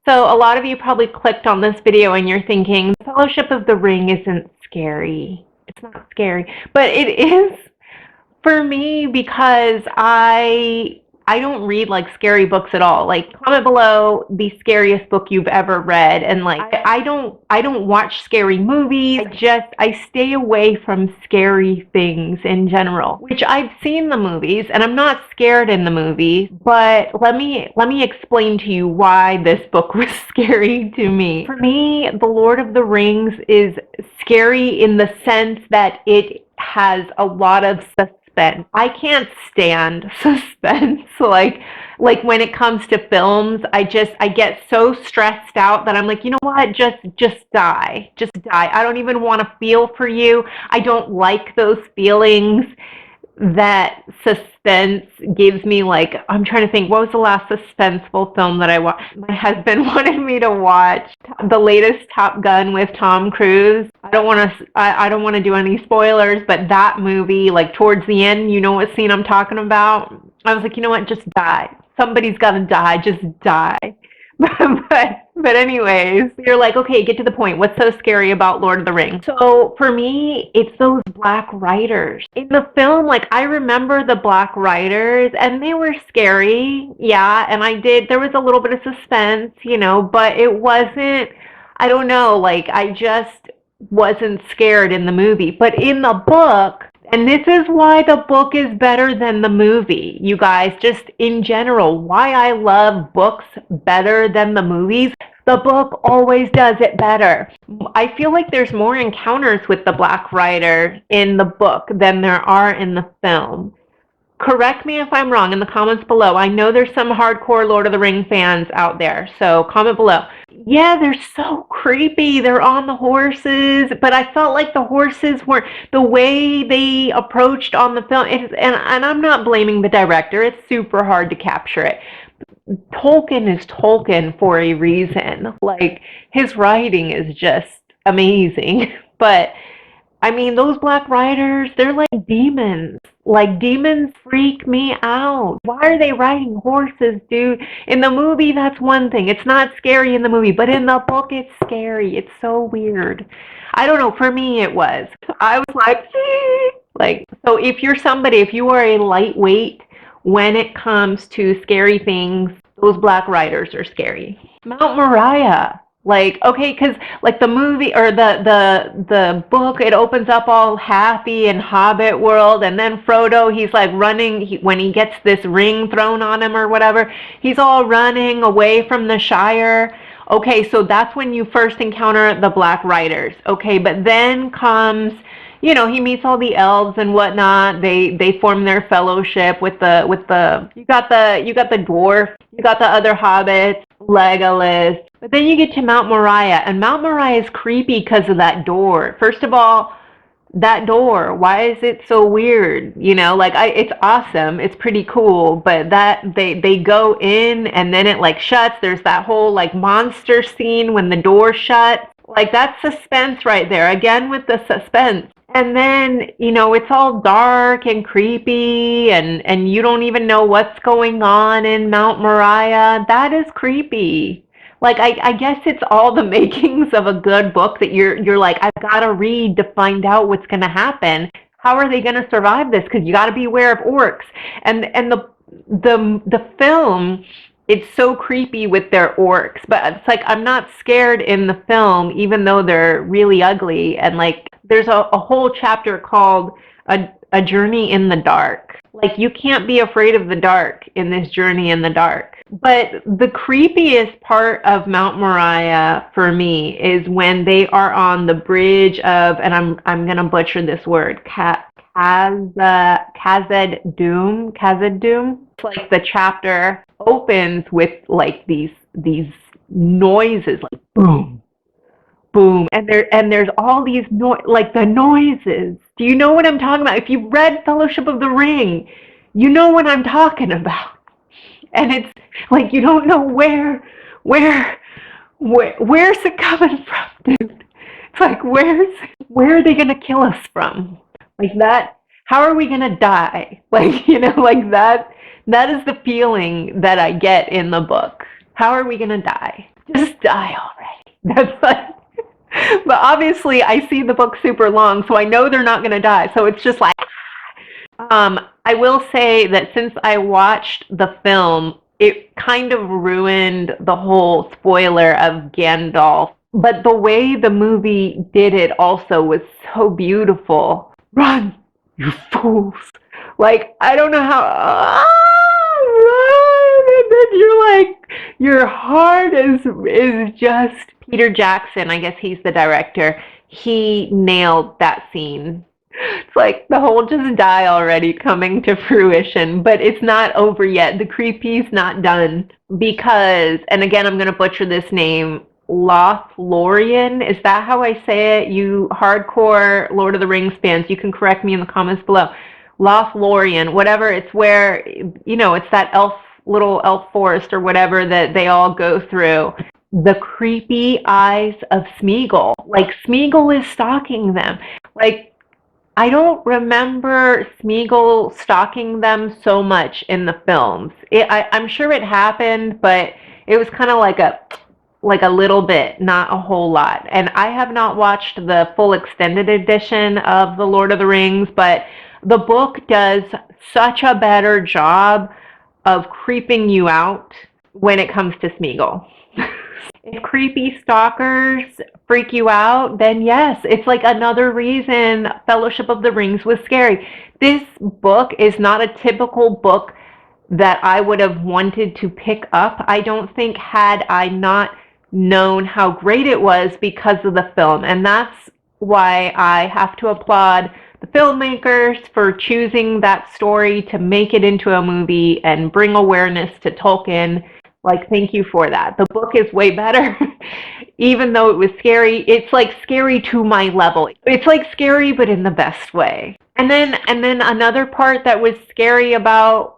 So a lot of you probably clicked on this video and you're thinking, Fellowship of the Ring isn't scary. It's not scary. But it is for me because I don't read like scary books at all. Like comment below the scariest book you've ever read, and like I don't watch scary movies. I stay away from scary things in general. Which I've seen the movies and I'm not scared in the movies, but let me explain to you why this book was scary to me. For me, The Lord of the Rings is scary in the sense that it has a lot of suspense. I can't stand suspense. Like when it comes to films, I get so stressed out that I'm like, you know what? Just die. Just die. I don't even want to feel for you. I don't like those feelings that suspense gives me. Like, I'm trying to think, what was the last suspenseful film that I watched? My husband wanted me to watch the latest Top Gun with Tom Cruise. I don't want to do any spoilers, but that movie, like towards the end, you know what scene I'm talking about? I was like, you know what, just die. Somebody's got to die, just die. But anyways, you're like, okay, get to the point. What's so scary about Lord of the Rings? So for me, it's those black riders. In the film, like I remember the black riders and they were scary. Yeah, and there was a little bit of suspense, but it wasn't, I don't know, like I just wasn't scared in the movie. But in the book, and this is why the book is better than the movie, you guys, just in general, why I love books better than the movies. The book always does it better. I feel like there's more encounters with the Black Rider in the book than there are in the film. Correct me if I'm wrong in the comments below. I know there's some hardcore Lord of the Rings fans out there, so comment below. Yeah, they're so creepy. They're on the horses, but I felt like the horses were the way they approached on the film. And I'm not blaming the director. It's super hard to capture it. Tolkien is Tolkien for a reason. Like, his writing is just amazing. But I mean, those black riders, they're like demons. Like, demons freak me out. Why are they riding horses, dude? In the movie, that's one thing. It's not scary in the movie, but in the book, it's scary. It's so weird. I don't know. For me, it was. I was like, so if you are a lightweight when it comes to scary things, those black riders are scary. Mount Moriah. Like, okay, because like the movie or the book, it opens up all happy in Hobbit world, and then Frodo, he's like running when he gets this ring thrown on him or whatever, he's all running away from the Shire. Okay, so that's when you first encounter the Black Riders. Okay, but then comes, he meets all the elves and whatnot. They form their fellowship with the you got the dwarf, you got the other hobbits, Legolas. But then you get to Mount Moriah, and Mount Moriah is creepy because of that door. First of all, that door, why is it so weird? It's awesome, it's pretty cool, but that they go in and then it like shuts. There's that whole like monster scene when the door shuts. Like, that's suspense right there, again with the suspense. And then, it's all dark and creepy, and you don't even know what's going on in Mount Moriah. That is creepy. Like, I guess it's all the makings of a good book that you're like, I've got to read to find out what's going to happen. How are they going to survive this? Because you got to be aware of orcs. And the film, it's so creepy with their orcs, but it's like I'm not scared in the film, even though they're really ugly. And like, there's a whole chapter called a Journey in the Dark. Like, you can't be afraid of the dark in this Journey in the Dark. But the creepiest part of Mount Moriah for me is when they are on the bridge of, and I'm gonna butcher this word, Khazad-Dum. It's like the chapter opens with like these noises, like boom, boom, and there's all these like the noises. Do you know what I'm talking about? If you've read Fellowship of the Ring, you know what I'm talking about. And it's like you don't know where's it coming from, dude. It's like where are they gonna kill us from? Like that. How are we gonna die? Like, like that is the feeling that I get in the book. How are we gonna die? Just die already. That's like, but obviously I see the book super long, so I know they're not going to die. So it's just like, I will say that since I watched the film, it kind of ruined the whole spoiler of Gandalf. But the way the movie did it also was so beautiful. Run, you fools! Like, I don't know how. Run! And then you're like, your heart is just. Peter Jackson, I guess he's the director. He nailed that scene. It's like the whole just die already coming to fruition, but it's not over yet. The creepy's not done because, and again, I'm going to butcher this name, Lothlorien. Is that how I say it? You hardcore Lord of the Rings fans, you can correct me in the comments below. Lothlorien, whatever. It's where, it's that little elf forest or whatever that they all go through. The creepy eyes of Smeagol. Like, Smeagol is stalking them. Like, I don't remember Smeagol stalking them so much in the films. I'm sure it happened, but it was kind of like a little bit, not a whole lot. And I have not watched the full extended edition of The Lord of the Rings, but the book does such a better job of creeping you out when it comes to Smeagol. If creepy stalkers freak you out, then yes, it's like another reason Fellowship of the Rings was scary. This book is not a typical book that I would have wanted to pick up, I don't think, had I not known how great it was because of the film. And that's why I have to applaud the filmmakers for choosing that story to make it into a movie and bring awareness to Tolkien. Like, thank you for that. The book is way better. Even though it was scary, it's like scary to my level. It's like scary, but in the best way. And then another part that was scary about,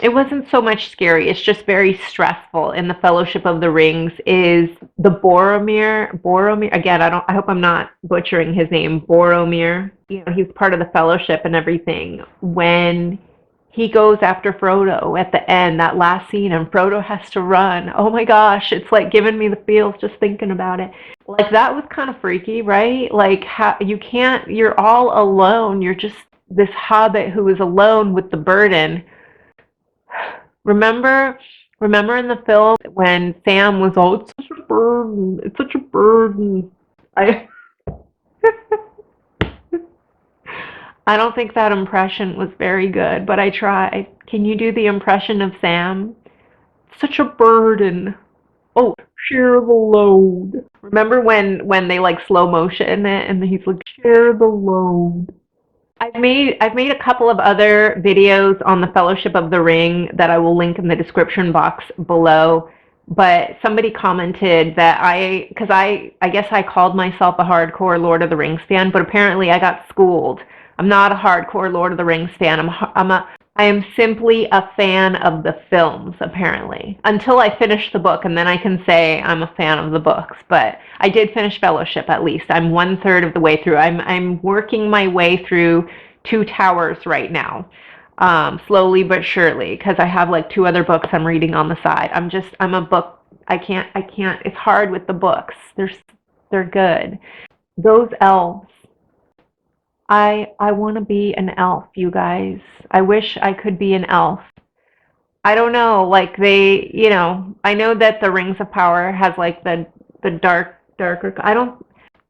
it wasn't so much scary, it's just very stressful in the Fellowship of the Rings, is the Boromir, again, I hope I'm not butchering his name, Boromir. He's part of the Fellowship and everything. When he goes after Frodo at the end, that last scene, and Frodo has to run. Oh my gosh, it's like giving me the feels just thinking about it. Like, that was kind of freaky, right? Like, how you're all alone. You're just this hobbit who is alone with the burden. Remember in the film when Sam was all, it's such a burden, it's such a burden. I don't think that impression was very good, but I tried. Can you do the impression of Sam? Such a burden. Oh, share the load. Remember when they like slow motion it and he's like, share the load. I've made a couple of other videos on the Fellowship of the Ring that I will link in the description box below. But somebody commented that because I guess I called myself a hardcore Lord of the Rings fan, but apparently I got schooled. I'm not a hardcore Lord of the Rings fan. I am simply a fan of the films, apparently, until I finish the book, and then I can say I'm a fan of the books. But I did finish Fellowship, at least. I'm 1/3 of the way through. I'm working my way through Two Towers right now, slowly but surely, because I have like 2 other books I'm reading on the side. I'm a book. I can't. It's hard with the books. They're good. Those elves. I want to be an elf, you guys. I wish I could be an elf. I don't know, like I know that the Rings of Power has like the darker.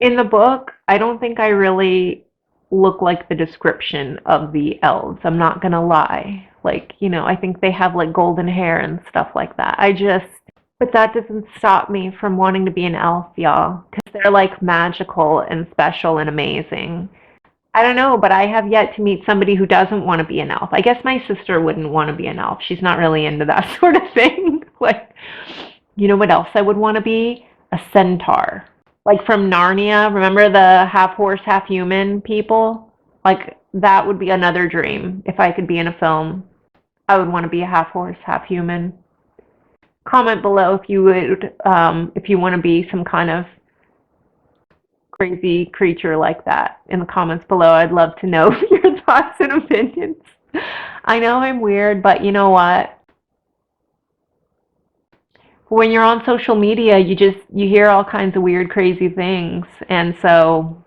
In the book, I don't think I really look like the description of the elves. I'm not gonna lie. Like, I think they have like golden hair and stuff like that. But that doesn't stop me from wanting to be an elf, y'all, because they're like magical and special and amazing. I don't know, but I have yet to meet somebody who doesn't want to be an elf. I guess my sister wouldn't want to be an elf. She's not really into that sort of thing. Like, you know what else I would want to be? A centaur. Like from Narnia, remember the half horse, half human people? Like, that would be another dream. If I could be in a film, I would want to be a half horse, half human. Comment below if you want to be some kind of crazy creature like that in the comments below. I'd love to know your thoughts and opinions. I know I'm weird, but you know what? when you're on social media, you hear all kinds of weird, crazy things, and so